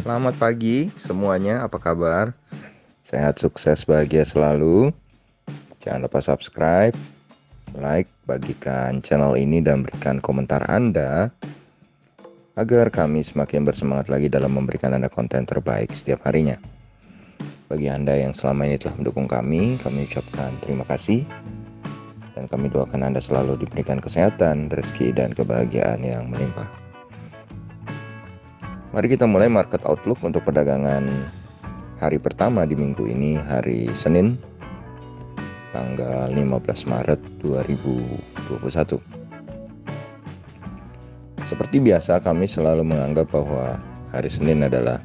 Selamat pagi semuanya, apa kabar? Sehat, sukses, bahagia selalu. Jangan lupa subscribe, like, bagikan channel ini dan berikan komentar Anda agar kami semakin bersemangat lagi dalam memberikan Anda konten terbaik setiap harinya. Bagi Anda yang selama ini telah mendukung kami ucapkan terima kasih. Dan kami doakan Anda selalu diberikan kesehatan, rezeki, dan kebahagiaan yang melimpah. Mari kita mulai market outlook untuk perdagangan hari pertama di minggu ini, hari Senin, tanggal 15 Maret 2021. Seperti biasa, kami selalu menganggap bahwa hari Senin adalah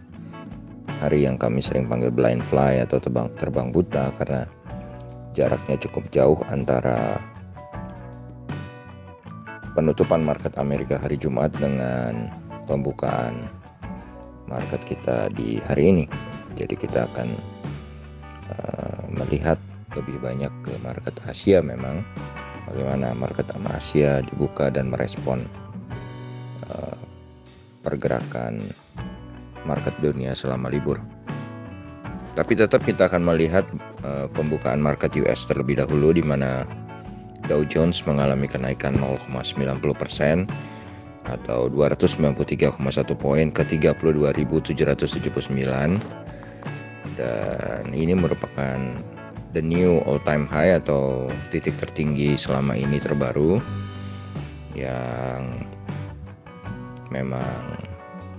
hari yang kami sering panggil blind fly atau terbang buta, karena jaraknya cukup jauh antara penutupan market Amerika hari Jumat dengan pembukaan market kita di hari ini. Jadi kita akan melihat lebih banyak ke market Asia. Memang bagaimana market Asia dibuka dan merespon pergerakan market dunia selama libur. Tapi tetap kita akan melihat pembukaan market US terlebih dahulu, di mana Dow Jones mengalami kenaikan 0,90% atau 293,1 poin ke 32.779, dan ini merupakan the new all time high atau titik tertinggi selama ini terbaru, yang memang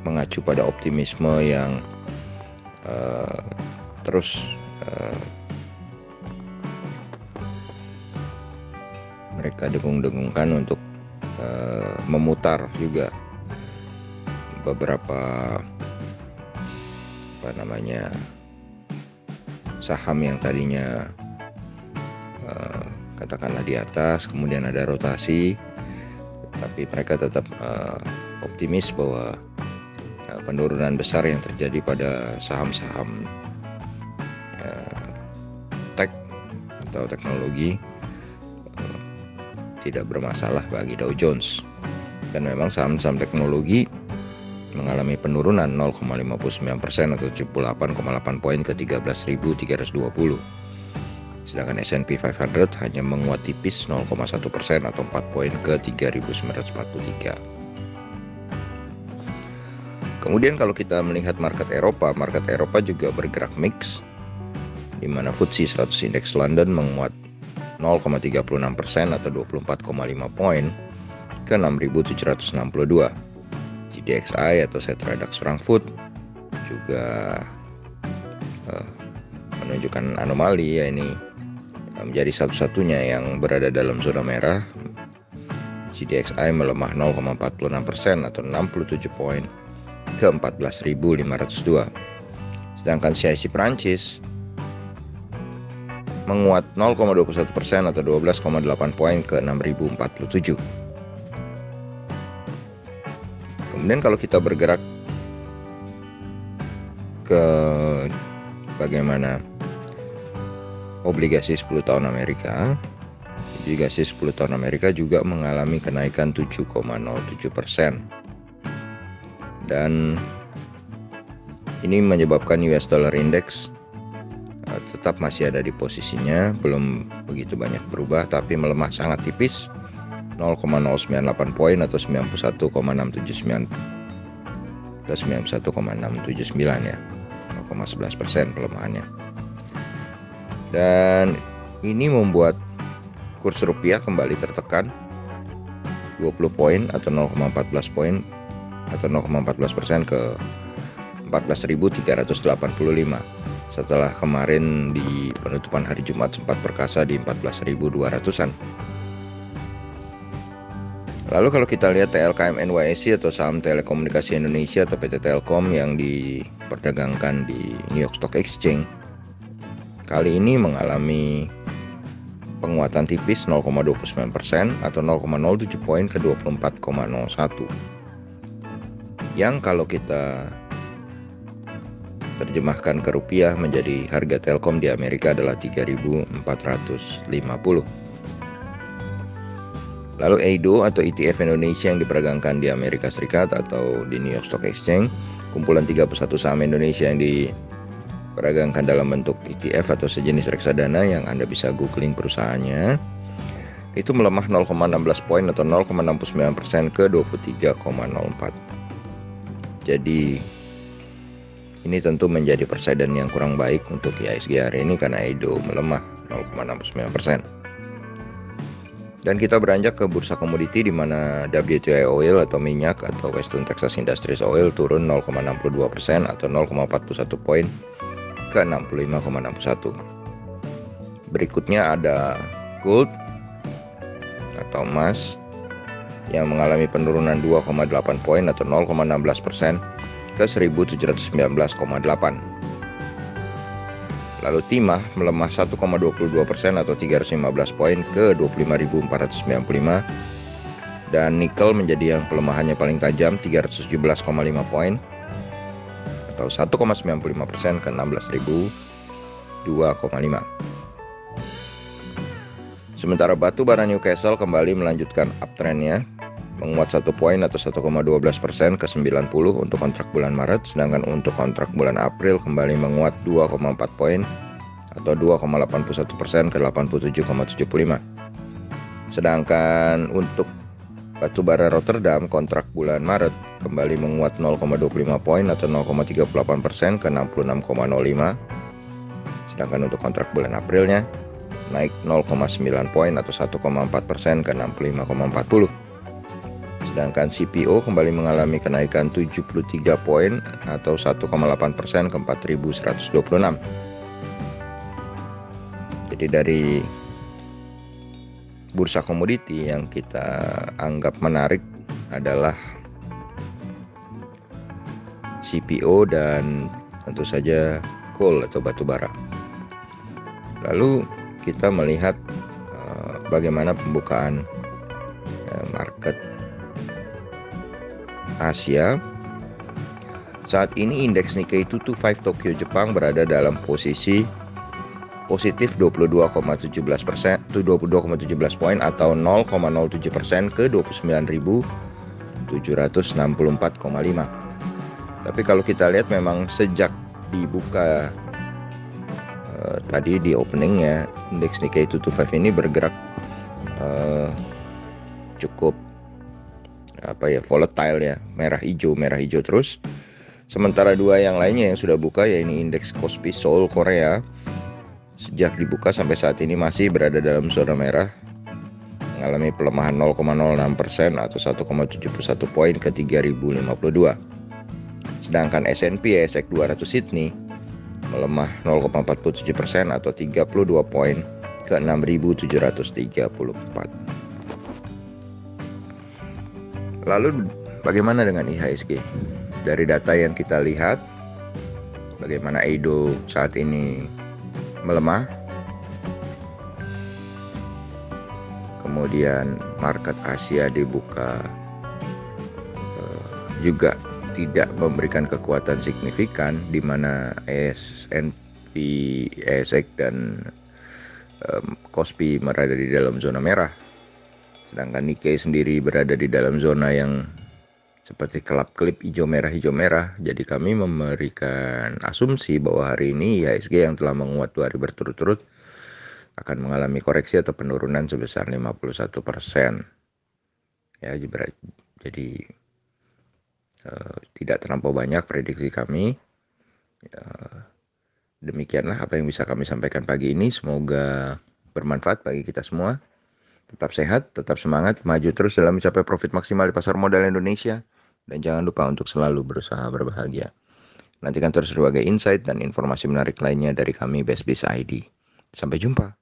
mengacu pada optimisme yang terus mereka dengung-dengungkan untuk memutar juga beberapa saham yang tadinya katakanlah di atas, kemudian ada rotasi, tapi mereka tetap optimis bahwa penurunan besar yang terjadi pada saham-saham tech atau teknologi tidak bermasalah bagi Dow Jones. Dan memang saham-saham teknologi mengalami penurunan 0,59% atau 78,8 poin ke 13.320. Sedangkan S&P 500 hanya menguat tipis 0,1% atau 4 poin ke 3.943. Kemudian kalau kita melihat market Eropa juga bergerak mix, di mana FTSE 100 Index London menguat 0,36% atau 24,5 poin ke 6.762. GDXI atau Xetra DAX Frankfurt juga menunjukkan anomali, ya, ini menjadi satu-satunya yang berada dalam zona merah. GDXI melemah 0,46% atau 67 poin ke 14.502. Sedangkan CAC Prancis menguat 0,21% atau 12,8 poin ke 6.047. Kemudian kalau kita bergerak ke bagaimana obligasi 10 tahun Amerika, obligasi 10 tahun Amerika juga mengalami kenaikan 7,07%. Dan ini menyebabkan US Dollar Index tetap masih ada di posisinya, belum begitu banyak berubah, tapi melemah sangat tipis 0,098 poin atau 91,679 ke 91,679, ya, 0,11% pelemahannya. Dan ini membuat kurs rupiah kembali tertekan 20 poin atau 0,14 poin atau 0,14% ke 14.385. Setelah kemarin di penutupan hari Jumat sempat perkasa di 14.200-an. Lalu kalau kita lihat TLKM NYSE atau saham telekomunikasi Indonesia atau PT Telkom yang diperdagangkan di New York Stock Exchange, kali ini mengalami penguatan tipis 0,29% atau 0,07 poin ke 24,01. Yang kalau kita terjemahkan ke rupiah menjadi harga Telkom di Amerika adalah 3.450. Lalu EIDO atau ETF Indonesia yang diperdagangkan di Amerika Serikat atau di New York Stock Exchange kumpulan 31 saham Indonesia yang diperagangkan dalam bentuk ETF atau sejenis reksadana yang Anda bisa googling perusahaannya, itu melemah 0,16 poin atau 0,69% ke 23,04. Jadi ini tentu menjadi presiden yang kurang baik untuk IHSG hari ini karena EIDO melemah 0,69%. Dan kita beranjak ke bursa komoditi di mana WTI oil atau minyak atau Western Texas Intermediate Oil turun 0,62% atau 0,41 poin ke 65,61. Berikutnya ada gold atau emas yang mengalami penurunan 2,8 poin atau 0,16% ke 1719,8. Lalu timah melemah 1,22% atau 315 poin ke 25.495. Dan nikel menjadi yang pelemahannya paling tajam 317,5 poin atau 1,95% ke 16.002,5. Sementara batu bara Newcastle kembali melanjutkan uptrendnya, menguat 1 poin atau 1,12% ke 90 untuk kontrak bulan Maret, sedangkan untuk kontrak bulan April kembali menguat 2,4 poin atau 2,81% ke 87,75. Sedangkan untuk batu bara Rotterdam kontrak bulan Maret kembali menguat 0,25 poin atau 0,38% ke 66,05. Sedangkan untuk kontrak bulan Aprilnya naik 0,9 poin atau 1,4% ke 65,40. Sedangkan CPO kembali mengalami kenaikan 73 poin atau 1,8% ke 4.126. Jadi dari bursa komoditi yang kita anggap menarik adalah CPO dan tentu saja coal atau batu bara. Lalu kita melihat bagaimana pembukaan market Asia. Saat ini indeks Nikkei 225 Tokyo Jepang berada dalam posisi positif 22,17% poin atau 0,07% ke 29.764,5. Tapi kalau kita lihat memang sejak dibuka tadi di openingnya, indeks Nikkei 225 ini bergerak cukup volatile ya, merah hijau terus. Sementara dua yang lainnya yang sudah buka, yaitu indeks Kospi Seoul Korea, sejak dibuka sampai saat ini masih berada dalam zona merah, mengalami pelemahan 0,06% atau 1,71 poin ke 3.052. Sedangkan S&P ASX 200 Sydney melemah 0,47% atau 32 poin ke 6.734. Lalu bagaimana dengan IHSG? Dari data yang kita lihat, bagaimana EIDO saat ini melemah. Kemudian market Asia dibuka juga tidak memberikan kekuatan signifikan, di mana S&P, ASX dan Kospi berada di dalam zona merah. Sedangkan Nikkei sendiri berada di dalam zona yang seperti kelap-kelip hijau merah. Jadi kami memberikan asumsi bahwa hari ini IHSG yang telah menguat 2 hari berturut-turut akan mengalami koreksi atau penurunan sebesar 51%. Ya, jadi tidak terlampau banyak prediksi kami. Demikianlah apa yang bisa kami sampaikan pagi ini. Semoga bermanfaat bagi kita semua. Tetap sehat, tetap semangat, maju terus dalam mencapai profit maksimal di pasar modal Indonesia. Dan jangan lupa untuk selalu berusaha berbahagia. Nantikan terus berbagai insight dan informasi menarik lainnya dari kami BestBiz ID. Sampai jumpa.